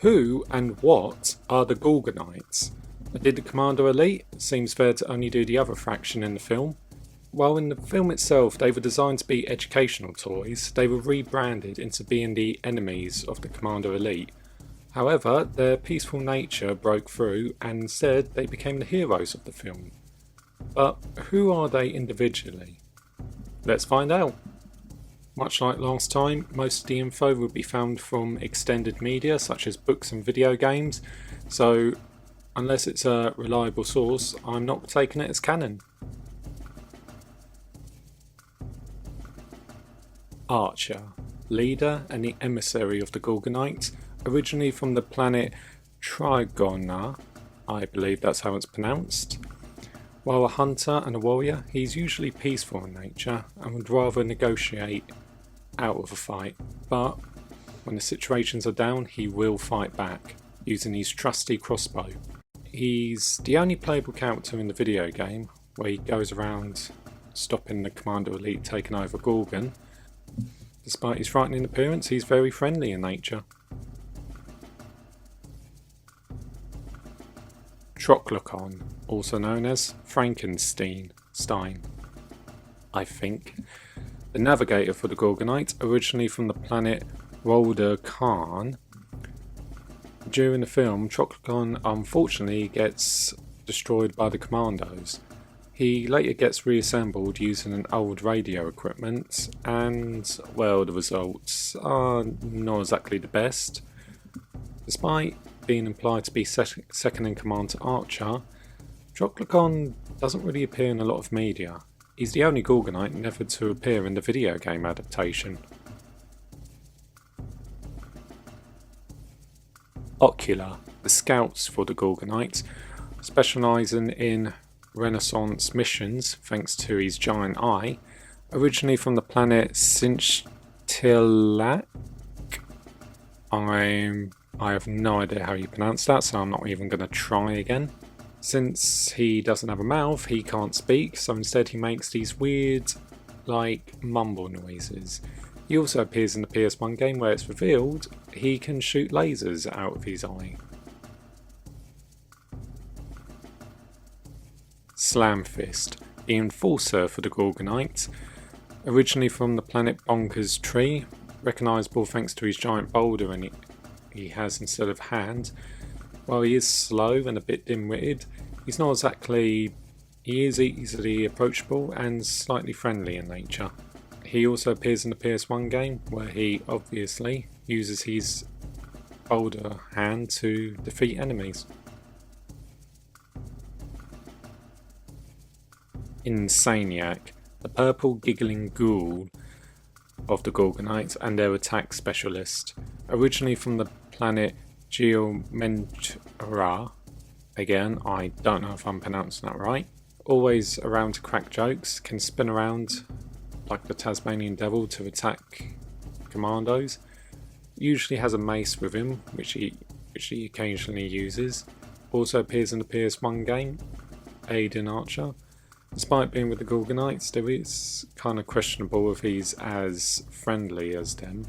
Who and what are the Gorgonites? Did the Commander Elite? It seems fair to only do the other faction in the film. While in the film itself they were designed to be educational toys, they were rebranded into being the enemies of the Commander Elite. However, their peaceful nature broke through and instead they became the heroes of the film. But who are they individually? Let's find out. Much like last time, most of the info will be found from extended media such as books and video games, so unless it's a reliable source, I'm not taking it as canon. Archer, leader and the emissary of the Gorgonites, originally from the planet Trigona, I believe that's how it's pronounced. While a hunter and a warrior, he's usually peaceful in nature and would rather negotiate out of a fight, but when the situations are down, he will fight back, using his trusty crossbow. He's the only playable character in the video game, where he goes around stopping the Commander Elite taking over Gorgon. Despite his frightening appearance, he's very friendly in nature. Troglocon, also known as Frankenstein, I think. The navigator for the Gorgonite, originally from the planet Rolder Khan. During the film, Troglocon unfortunately gets destroyed by the Commandos. He later gets reassembled using an old radio equipment, and, well, the results are not exactly the best. Despite being implied to be second in command to Archer, Troglocon doesn't really appear in a lot of media. He's the only Gorgonite never to appear in the video game adaptation. Ocular, the scouts for the Gorgonites, specialising in Renaissance missions thanks to his giant eye, originally from the planet Sinchtilak. I have no idea how you pronounce that, so I'm not even going to try again. Since he doesn't have a mouth, he can't speak, so instead he makes these weird, mumble noises. He also appears in the PS1 game where it's revealed he can shoot lasers out of his eye. Slamfist, the enforcer for the Gorgonites, originally from the planet Bonkers Tree, recognisable thanks to his giant boulder he has instead of hand. While he is slow and a bit dim-witted, he's not exactly... he is easily approachable and slightly friendly in nature. He also appears in the PS1 game, where he obviously uses his boulder hand to defeat enemies. Insaniac, the purple giggling ghoul of the Gorgonites and their attack specialist, originally from the planet Geomentra. Again, I don't know if I'm pronouncing that right. Always around to crack jokes, can spin around like the Tasmanian devil to attack commandos. Usually has a mace with him, which he occasionally uses. Also appears in the PS1 game, Aiden Archer. Despite being with the Gorgonites, there is kind of questionable if he's as friendly as them.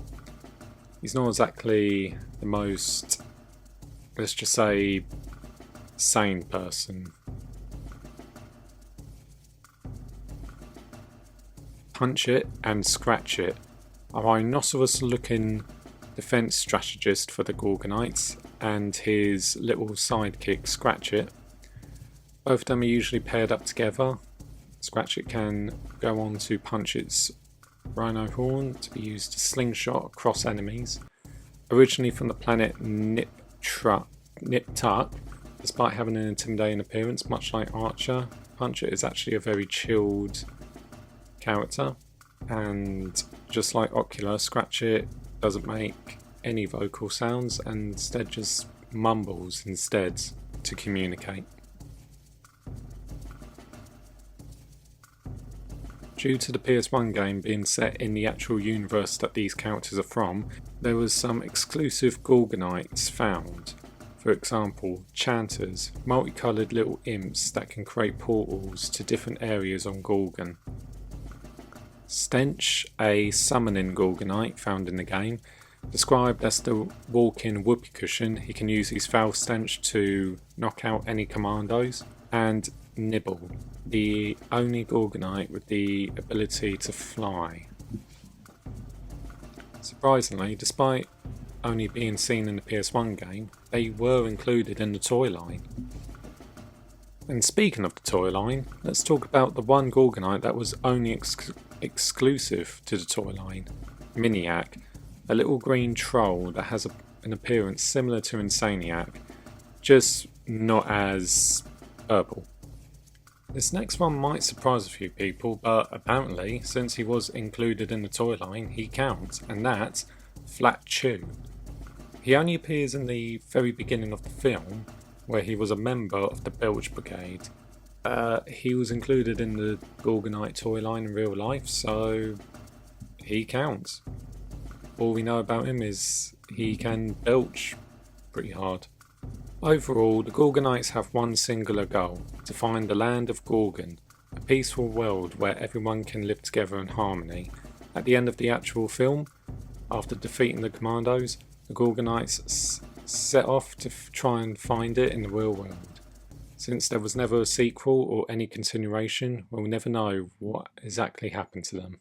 He's not exactly the most, let's just say, sane person. Punch It and Scratch It, a rhinoceros-looking defense strategist for the Gorgonites, and his little sidekick Scratch It. Both of them are usually paired up together. Scratch It can go on to punch its rhino horn to be used to slingshot across enemies. Originally from the planet Nip-Tuck, despite having an intimidating appearance, much like Archer, Punch It is actually a very chilled character, and just like Ocular, Scratch It doesn't make any vocal sounds and instead just mumbles instead to communicate. Due to the PS1 game being set in the actual universe that these characters are from, there was some exclusive Gorgonites found. For example, Chanters, multicoloured little imps that can create portals to different areas on Gorgon. Stench, a summoning Gorgonite found in the game, Described as the walk-in whoopee cushion, he can use his foul stench to knock out any commandos. And Nibble, the only Gorgonite with the ability to fly. Surprisingly, despite only being seen in the PS1 game, they were included in the toy line. And speaking of the toy line, let's talk about the one Gorgonite that was only exclusive to the toy line, Miniac, a little green troll that has an appearance similar to Insaniac, just not as purple. This next one might surprise a few people, but apparently, since he was included in the toy line, he counts, and that's Flat Chew. He only appears in the very beginning of the film, where he was a member of the Belch Brigade. He was included in the Gorgonite toy line in real life, so he counts. All we know about him is he can belch pretty hard. Overall, the Gorgonites have one singular goal: to find the land of Gorgon, a peaceful world where everyone can live together in harmony. At the end of the actual film, after defeating the commandos, the Gorgonites set off to try and find it in the real world. Since there was never a sequel or any continuation, we'll never know what exactly happened to them.